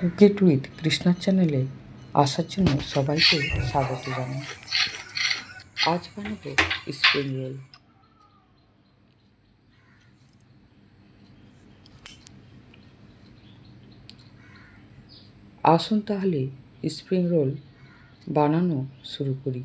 Cook it with কৃষ্ণার চ্যানেলে আসার জন্য সবাইকে স্বাগত জানাই। আজ বানাবো স্প্রিং রোল। আসুন তাহলে স্প্রিং রোল বানানো শুরু করি।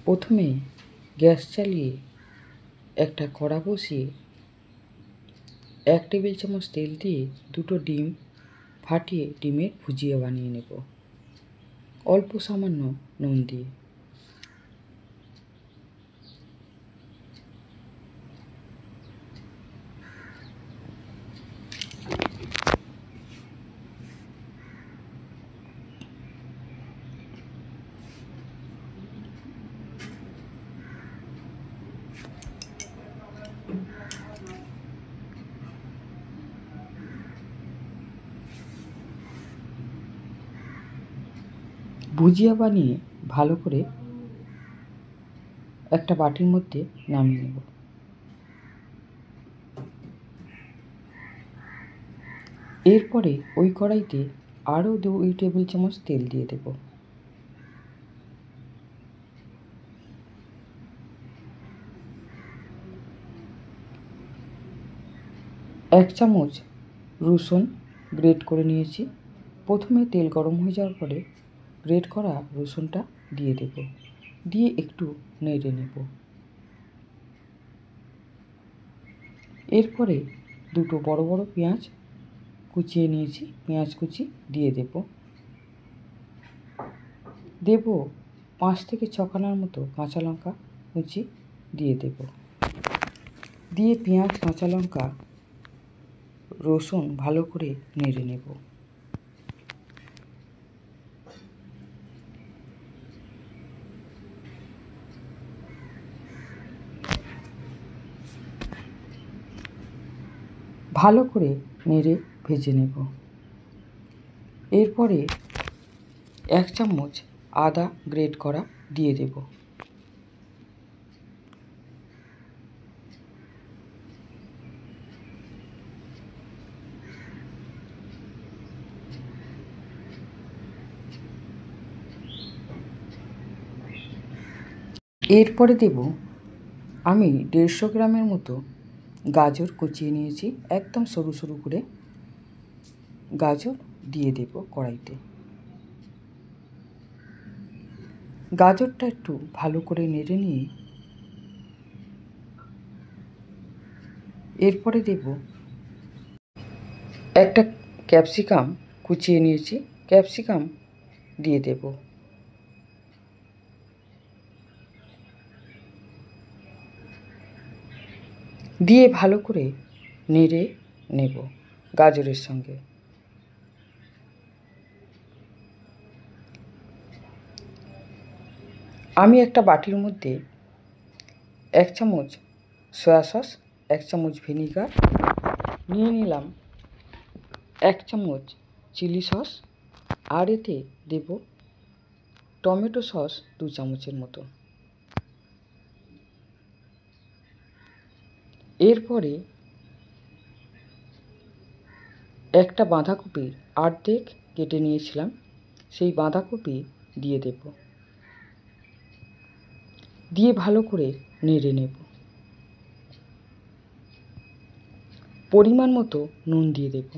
প্রথমে গ্যাস চালিয়ে একটা কড়া বসিয়ে 1 টেবিল চামচ তেল দিয়ে 2টো ডিম ফাটিয়ে ডিমের ভুজিয়া বানিয়ে নেব অল্প সামান্য নুন দিয়ে। ভুজিয়া বানিয়ে ভালো করে একটা বাটির মধ্যে নামিয়ে নেব। এরপরে ওই কড়াইতে আরও 2 টেবিল চামচ তেল দিয়ে দেব। এক চামচ রসুন গ্রেট করে নিয়েছি। প্রথমে তেল গরম হয়ে যাওয়ার পরে গ্রেট করা রসুনটা দিয়ে দেব, দিয়ে একটু নেড়ে নেব। এরপরে 2টো বড় বড় পেঁয়াজ কুচিয়ে নিয়েছি, পেঁয়াজ কুচি দিয়ে দেব। 5 থেকে 6 খানার মতো কাঁচা লঙ্কা কুচি দিয়ে দেব। দিয়ে পেঁয়াজ, কাঁচা লঙ্কা, রসুন ভালো করে নেড়ে নেব। ভালো করে নেড়ে ভেজে নেব। এরপরে 1 চামচ আদা গ্রেট করা দিয়ে দেব। এরপরে দেব আমি 150 গ্রামের মতো গাজর কুচিয়ে নিয়েছি, একদম সরু সরু করে গাজর দিয়ে দেব কড়াইতে। গাজরটা একটু ভালো করে নেড়ে নিয়ে এরপরে দেব একটা ক্যাপসিকাম কুচিয়ে নিয়েছি, ক্যাপসিকাম দিয়ে দেব। দিয়ে ভালো করে নেড়ে নেব গাজরের সঙ্গে। আমি একটা বাটির মধ্যে 1 চামচ সয়া সস, 1 চামচ ভিনিগার নিয়ে নিলাম, 1 চামচ চিলি সস, আর এতে দেব টমেটো সস 2 চামচের মতো। এরপরে একটা বাঁধাকপির অর্ধেক কেটে নিয়েছিলাম, সেই বাঁধাকপি দিয়ে দেব। দিয়ে ভালো করে নেড়ে নেব। পরিমাণ মতো নুন দিয়ে দেব।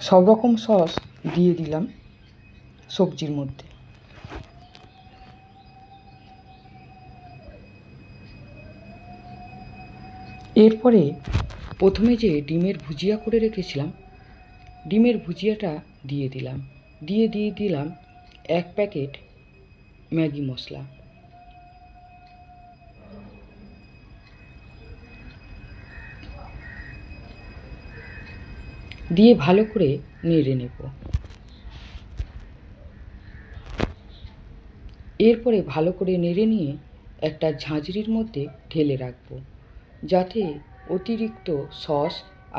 সব রকম সস দিয়ে দিলাম সবজির মধ্যে। এরপরে প্রথমে যে ডিমের ভুজিয়া করে রেখেছিলাম, ডিমের ভুজিয়াটা দিয়ে দিলাম 1 প্যাকেট ম্যাগি মশলা। দিয়ে ভালো করে নেড়ে নেব। এরপরে ভালো করে নেড়ে নিয়ে একটা ঝাঁঝরির মধ্যে ঢেলে রাখবো, যাতে অতিরিক্ত সস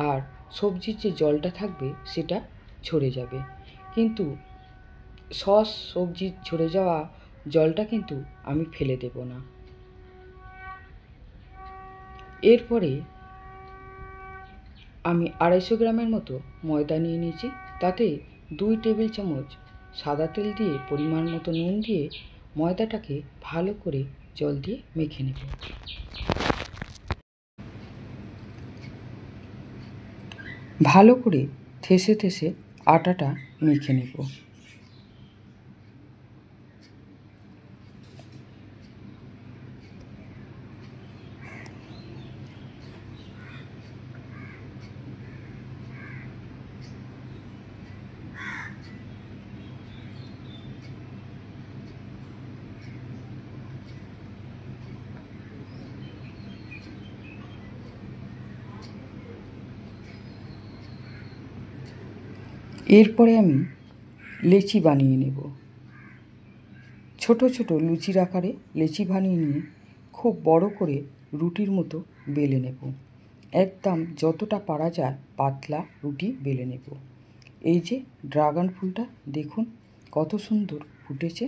আর সবজির যে জলটা থাকবে সেটা ঝরে যাবে। কিন্তু সস সবজির ঝরে যাওয়া জলটা কিন্তু আমি ফেলে দেব না। এরপরে আমি 250 গ্রামের মতো ময়দা নিয়ে নিয়েছি। তাতে 2 টেবিল চামচ সাদা তেল দিয়ে পরিমাণ মতো নুন দিয়ে ময়দাটাকে ভালো করে জল দিয়ে মেখে নেব। ভালো করে ঠেসে ঠেসে আটাটা মেখে নেব। এরপরে আমি লেচি বানিয়ে নেব। ছোট ছোট লুচির আকারে লেচি বানিয়ে নিয়ে খুব বড় করে রুটির মতো বেলে নেব। একদম যতটা পারা যায় পাতলা রুটি বেলে নেব। এই যে ড্রাগন ফুলটা দেখুন কত সুন্দর ফুটেছে।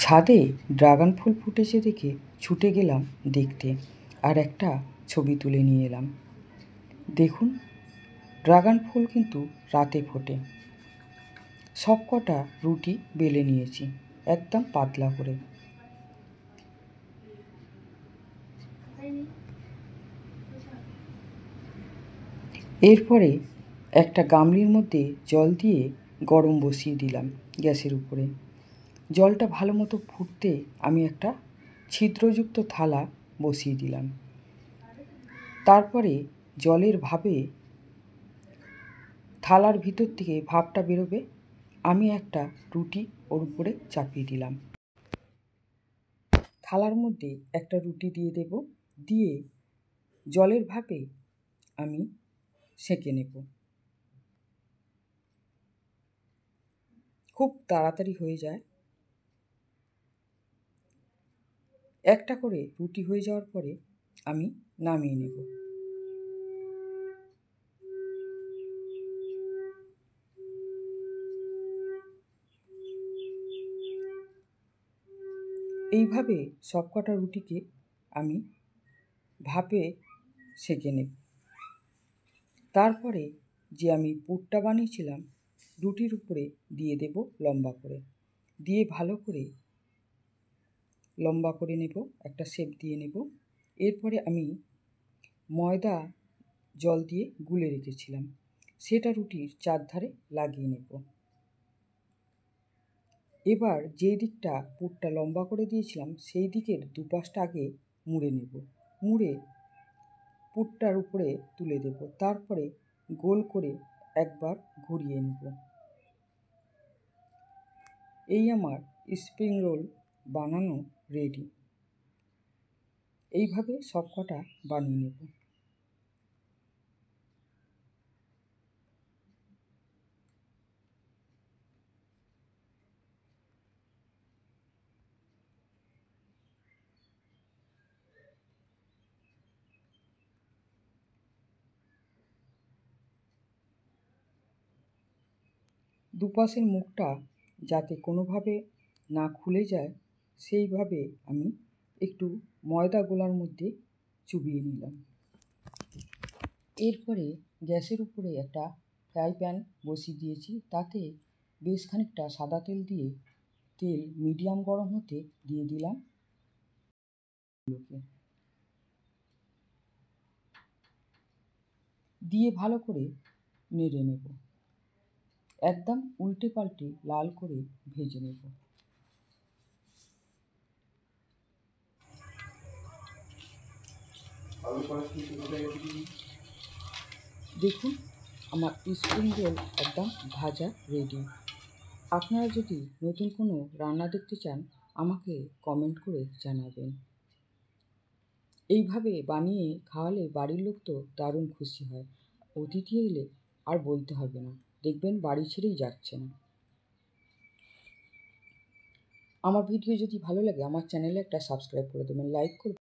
ছাদে ড্রাগন ফুল ফুটেছে দেখে ছুটে গেলাম দেখতে, আর একটা ছবি তুলে নিয়ে এলাম। দেখুন ড্রাগন ফুল কিন্তু রাতে ফোটে। সব কটা রুটি বেলে নিয়েছি একদম পাতলা করে। এরপরে একটা গামলির মধ্যে জল দিয়ে গরম বসিয়ে দিলাম গ্যাসের উপরে। জলটা ভালো মতো ফুটতে আমি একটা ছিদ্রযুক্ত থালা বসিয়ে দিলাম। তারপরে জলের ভাপে থালার ভিতর থেকে ভাপটা বেরোবে, আমি একটা রুটি ওর উপরে চাপিয়ে দিলাম। থালার মধ্যে একটা রুটি দিয়ে দেব, দিয়ে জলের ভাপে আমি সেঁকে নেব। খুব তাড়াতাড়ি হয়ে যায়। একটা করে রুটি হয়ে যাওয়ার পরে আমি নামিয়ে নেব। এইভাবে সবকটা রুটিকে আমি ভাপে সেঁকে নেব। তারপরে যে আমি পুরটা বানিয়েছিলাম রুটির উপরে দিয়ে দেব লম্বা করে, দিয়ে ভালো করে লম্বা করে নেব, একটা শেপ দিয়ে নেব। এরপরে আমি ময়দা জল দিয়ে গুলে রেখেছিলাম, সেটা রুটির চারধারে লাগিয়ে নেব। এবার যে দিকটা পুরটা লম্বা করে দিয়েছিলাম সেই দিকের দুপাশটা আগে মুড়ে নেব। মুড়ে পুরটার উপরে তুলে দেব, তারপরে গোল করে একবার ঘুরিয়ে নেব। এই আমার স্প্রিং রোল বানানো রেডি। এইভাবে সবকটা বানিয়ে নেব। দুপাশের মুখটা যাতে কোনোভাবে না খুলে যায় সেইভাবে আমি একটু ময়দা গোলার মধ্যে চুবিয়ে নিলাম। এরপরে গ্যাসের উপরে একটা ফ্রাই প্যান বসিয়ে দিয়েছি, তাতে বেশ খানিকটা সাদা তেল দিয়ে তেল মিডিয়াম গরম হতে দিয়ে দিলাম। দিয়ে ভালো করে নেড়ে নেব, একদম উল্টে পাল্টে লাল করে ভেজে নেব। দেখুন আমার স্প্রিং রোল একদম ভাজা রেডি। আপনারা যদি নতুন কোনো রান্না দেখতে চান আমাকে কমেন্ট করে জানাবেন। এইভাবে বানিয়ে খাওয়ালে বাড়ির লোক তো দারুণ খুশি হয়। অতিথি এলে আর বলতে হবে না। দেখবেন বাড়ি ছেড়েই যাচ্ছে না। আমার ভিডিও যদি ভালো লাগে আমার চ্যানেলে একটা সাবস্ক্রাইব করে দেবেন, লাইক করবেন।